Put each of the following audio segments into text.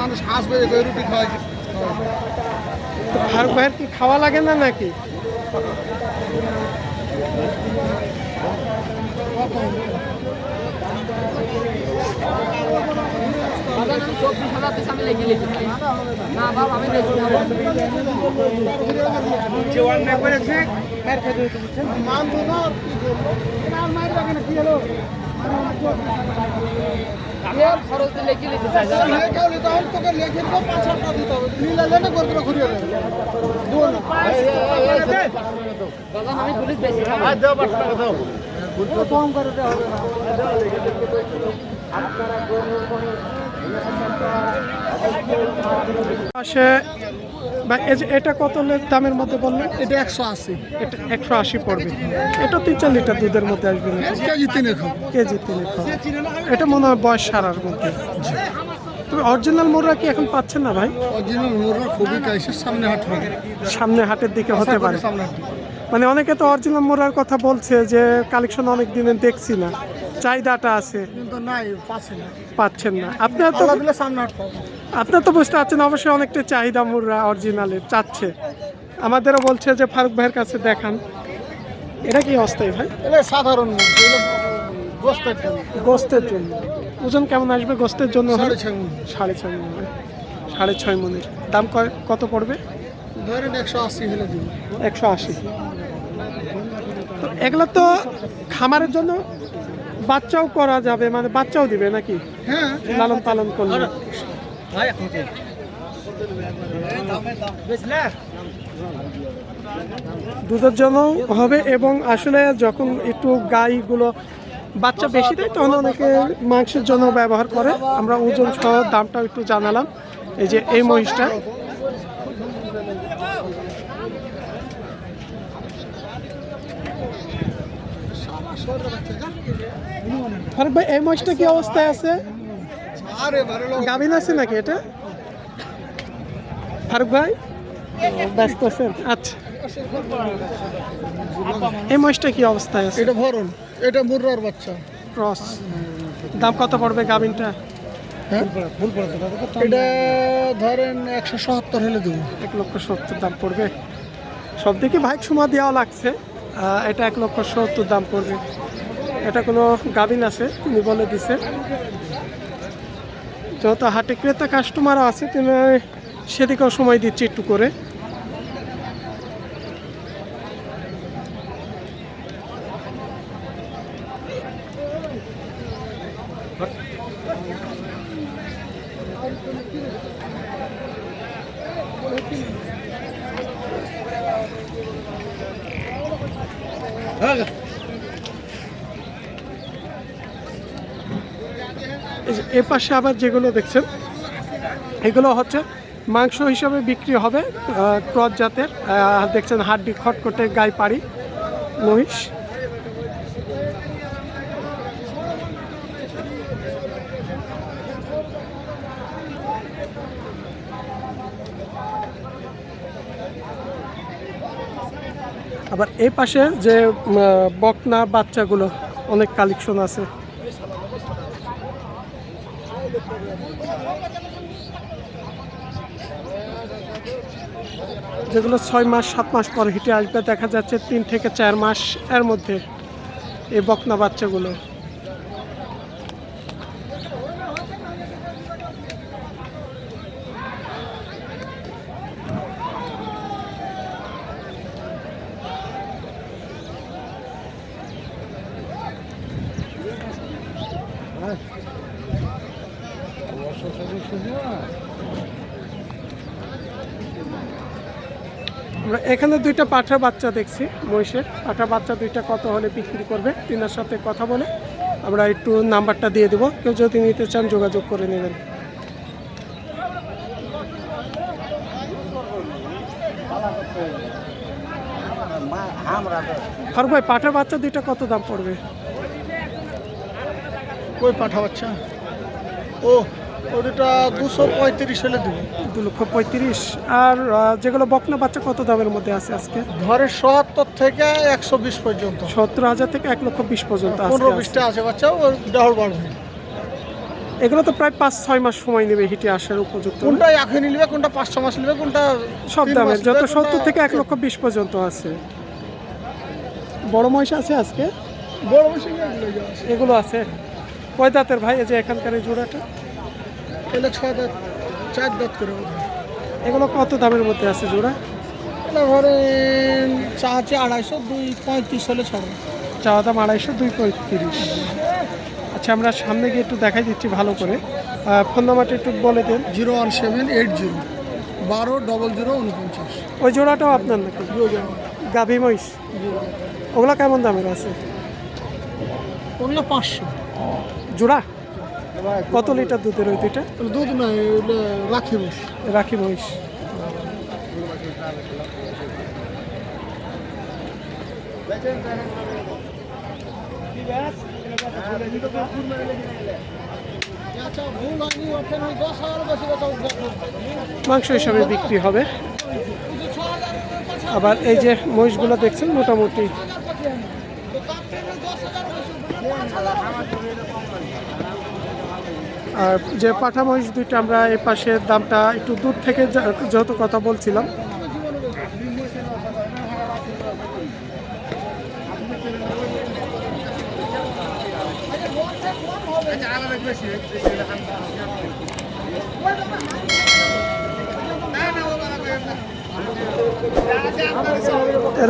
মানুষ হাসবে রুটি খাওয়াই। ফারুক ভাইয়ের কি খাওয়া লাগে না নাকি? খরচ দিলে কি লিখতে চাই তোকে লেখে 5-7টা দিতে হবে, নিলে না করে ঘুরিয়ে নেবে। আমি পুলিশ বেশি কম করে দেওয়া হবে না। পাশে বা এটা কত দামের মধ্যে বললেন? এটা 180। এটা 180 পড়বে। এটা 3-4 লিটার দুধের মধ্যে আসবে না? কেজি 3 খাও। কেজি 3 খাও। এটা মনে হয় বয়স সারার মধ্যে। তবে অরিজিনাল মোররা কি এখন পাচ্ছেন না ভাই? অরিজিনাল মোররা খুবই কাইসের সামনে হাট হবে। সামনে হাটের দিকে হতে পারে। মানে অনেকে তো অরিজিনাল মোররার কথা বলছে যে কালেকশন অনেক দিনে দেখছি না, চাহিদাটা আছে কিন্তু নাই, পাচ্ছেন না। আপনারা তো সামনে হাট পাবো। আপনার তো বুঝতে পারছেন অবশ্যই অনেকটা চাহিদা মোররা অরিজিনালের চাচ্ছে। আমাদেরও বলছে যে ফারুক ভাইয়ের কাছে দেখান। এটা কি অবস্থায় ভাই? এটা সাধারণ গোস্তের জন্য। গোস্তের জন্য ওজন কেমন আসবে গোস্তের জন্য? 6.5 মণ। 6.5 মণ। 6.5 মণের দাম কত পড়বে? ধরেন 180 হলে দিব। 180। তো এগুলো তো খামারের জন্য বাচ্চাও করা যাবে, মানে বাচ্চাও দিবে নাকি? হ্যাঁ, লালন পালন করলে দুধের জন্য হবে। এবং আসলে যখন একটু গাইগুলো বাচ্চা বেশি দেয় তখন অনেকে মাংসের জন্য ব্যবহার করে। আমরা ওজন সহ দামটাও একটু জানালাম। এই যে এই মহিষটা ফারুক ভাই, এই মহিষটা কি অবস্থায় আছে? গাভিন আছে নাকি এটা? ফারুক ভাই ব্যস্ত আছেন? আচ্ছা, এই মহিষটা কি অবস্থায় আছে? এটা ভরণ, এটা মুর্রার বাচ্চা ক্রস। দাম কত পড়বে গাভিনটা? হ্যাঁ, এটা ধরেন 170 হলে দেবো। 1,70,000 দাম পড়বে। সব দিকে ভাই সময় দেওয়া লাগছে। এটা 1,70,000 দাম পড়বে। এটা কোনো গাভিন আছে তিনি বলে দিছে। যত হাটে ক্রেতা কাস্টমারও আছে তিনি সেদিকেও সময় দিচ্ছে একটু করে। এ পাশে আবার যেগুলো দেখছেন এগুলো হচ্ছে মাংস হিসাবে বিক্রি হবে, ক্রস জাতের। দেখছেন হাড্ডি খটখটে গাই পাড়ি মহিষ। আবার এই পাশে যে বকনা বাচ্চাগুলো অনেক কালেকশন আছে। যেগুলো 6 মাস 7 মাস পর হিটে আসবে, দেখা যাচ্ছে 3 থেকে 4 মাস এর মধ্যে এই বকনা বাচ্চাগুলো। আমরা এখানে 2টা পাঠা বাচ্চা দেখছি মহিষের। পাঠা বাচ্চা 2টা কত হলে বিক্রি করবে তিনার সাথে কথা বলে আমরা একটু নাম্বারটা দিয়ে দেবো, কেউ যদি নিতে চান যোগাযোগ করে নেবেন। ফারুক ভাই, পাঠা বাচ্চা 2টা কত দাম পড়বে? কই পাঠা বাচ্চা? ও ওটা 235 হলে দেবো। 2,35,000। আর যেগুলো বকনা বাচ্চা কত দামের মধ্যে আছে আজকে? ধরে 70 থেকে 120 পর্যন্ত। 70,000 থেকে 1,20,000 পর্যন্ত আছে। 15-20টা আছে বাচ্চা, ও ডাহর বাড়বে। এগুলো তো প্রায় 5-6 মাস সময় নেবে হিটে আসার উপযুক্ত। কোনটা এখনই নিবে, কোনটা 5-6 মাস নিবে, কোনটা সব 3 দামের মাস যত নিবে, 70 কোনটা- থেকে 1,20,000 পর্যন্ত আছে। বড় মহিষ আছে আজকে, বড় মেশিন এগুলো যা আছে। এগুলো আছে। কয় দাঁতের ভাই এই যে এখানকার এই জোড়াটা? এগুলো 6 দাঁত 4 দাঁত করে হবে। এগুলো কত দামের মধ্যে আছে জোড়া? এটা ধরেন চা আছে 250, 235 হলে ছাড়ো। চাওয়া দাম 250, 235। আচ্ছা, আমরা সামনে গিয়ে একটু দেখাই দিচ্ছি ভালো করে। ফোন নাম্বারটা একটু বলে দেন। 01780 120049। ওই জোড়াটাও আপনার নাকি? গাভী মহিষ, ওগুলো কেমন দামের আছে ওগুলো 500। জোড়া? কত লিটার দুধের ওই দুইটা? দুধ না, এগুলো রাখি বস। রাখি মহিষ। আচ্ছা, ভুল হয়নি, ওঠেন ওই 10,000 বেশি কথা মাংস হিসাবে বিক্রি হবে। আবার এই যে মহিষগুলো দেখছেন মোটামুটি আর যে পাঠা মহিষ দুইটা আমরা এই পাশে দামটা একটু দূর থেকে যেহেতু কথা বলছিলাম,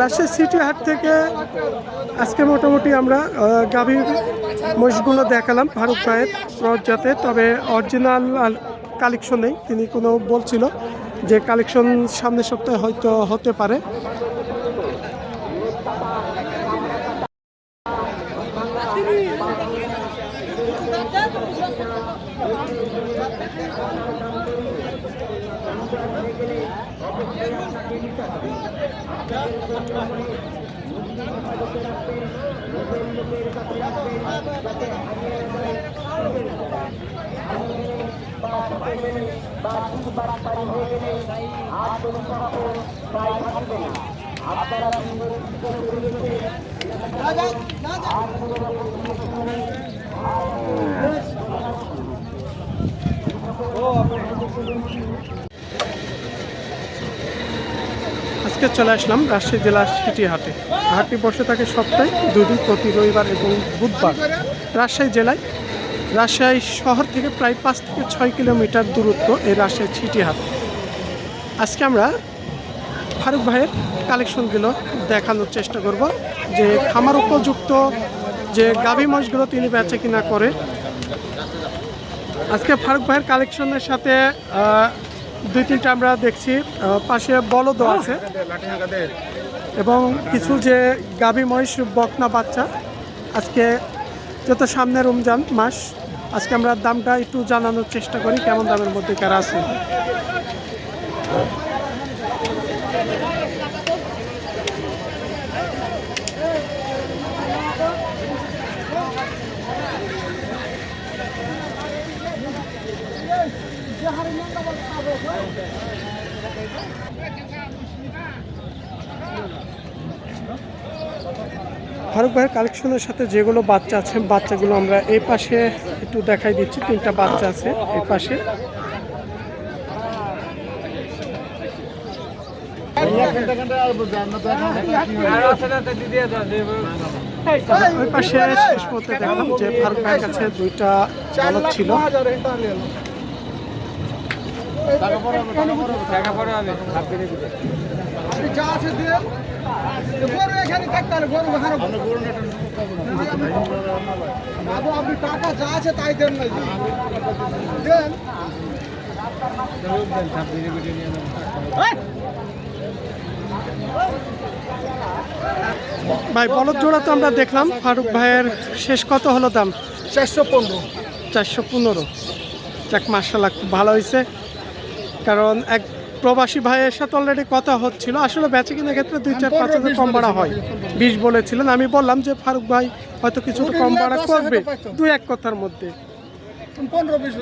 রাজশাহী সিটি হাট থেকে আজকে মোটামুটি আমরা গাভী মহিষগুলো দেখালাম ফারুক ভাইয়ের রথজাতে। তবে অরিজিনাল কালেকশন নেই, তিনি কোনো বলছিল যে কালেকশন সামনের সপ্তাহে হয়তো হতে পারে। আজকে চলে আসলাম রাজশাহী জেলার সিটি হাটে। হাটটি বসে থাকে সপ্তাহে 2 দিন, প্রতি রবিবার এবং বুধবার। রাজশাহী জেলায় রাজশাহী শহর থেকে প্রায় 5 থেকে 6 কিলোমিটার দূরত্ব এই রাজশাহী সিটি হাট। আজকে আমরা ফারুক ভাইয়ের কালেকশনগুলো দেখানোর চেষ্টা করব, যে খামার উপযুক্ত যে গাভী মহিষগুলো তিনি বেচে কিনা করে। আজকে ফারুক ভাইয়ের কালেকশনের সাথে 2-3টা আমরা দেখছি, পাশে বলদও আছে এবং কিছু যে গাভী মহিষ বকনা বাচ্চা। আজকে যত সামনে রমজান মাস, আজকে আমরা দামটা একটু জানানোর চেষ্টা করি কেমন দামের মধ্যে কারা আছে। ফারুক ভাইয়ের কালেকশনের সাথে যেগুলো বাচ্চা আছে, বাচ্চাগুলো আমরা এই পাশে একটু দেখাই দিচ্ছি। 3টা বাচ্চা আছে এই পাশে। ওই পাশে শেষ পর্যন্ত দেখলাম যে ফারুক ভাইয়ের কাছে 2টা বলদ ছিল। যা আছে দিয়ে গরু এখানে থাকতে হবে, গরু বাবু আপনি টাকা যা আছে তাই দেন না, দেন। ভাই বলদ জোড়া তো আমরা দেখলাম, ফারুক ভাইয়ের শেষ কত হলো দাম? 415। 415। যাক, মাশাআল্লাহ, খুব ভালো হয়েছে। কারণ এক প্রবাসী ভাইয়ের সাথে অলরেডি কথা হচ্ছিল, আসলে বেচে কিনা ক্ষেত্রে 2-4-5 হাজার কম ভাড়া হয়। 20 বলেছিলেন, আমি বললাম যে ফারুক ভাই হয়তো কিছুটা কম ভাড়া করবে 2-1 কথার মধ্যে। 15-20।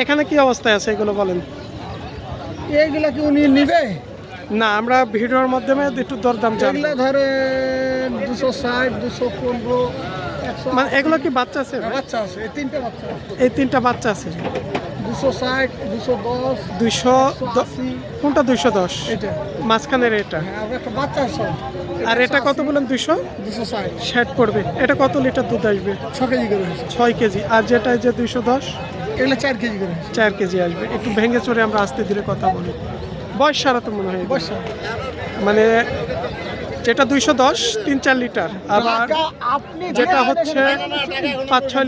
এখানে কি অবস্থায় আছে এগুলো বলেন? এইগুলা কি উনি নিবে? না, আমরা ভিডিওর মাধ্যমে একটু দরদাম জানবো। এগুলা ধরে ধরেন 260, 215, 100। মানে এগুলো কি বাচ্চা আছে? বাচ্চা আছে, এই তিনটে বাচ্চা আছে। এই তিনটা বাচ্চা আছে। 260, 210, 280, কোনটা 210? এটা। মাঝখানের এটা। হ্যাঁ, আর একটা বাচ্চা আছে। আর এটা কত বলেন? 260, 260 পড়বে। এটা কত লিটার দুধ আসবে? 6 কেজি করে হয়েছে। 6 কেজি। আর যেটা এই যে 210, এগুলো 4 কেজি করে হয়েছে। 4 কেজি আসবে। একটু ভেঙে চড়ে আমরা আস্তে ধীরে কথা বলি। বয়স সারা তো মনে হয় এগুলো। বসা। মানে যেটা 210 3-4 লিটার, আবার আপনি যেটা হচ্ছে 5-6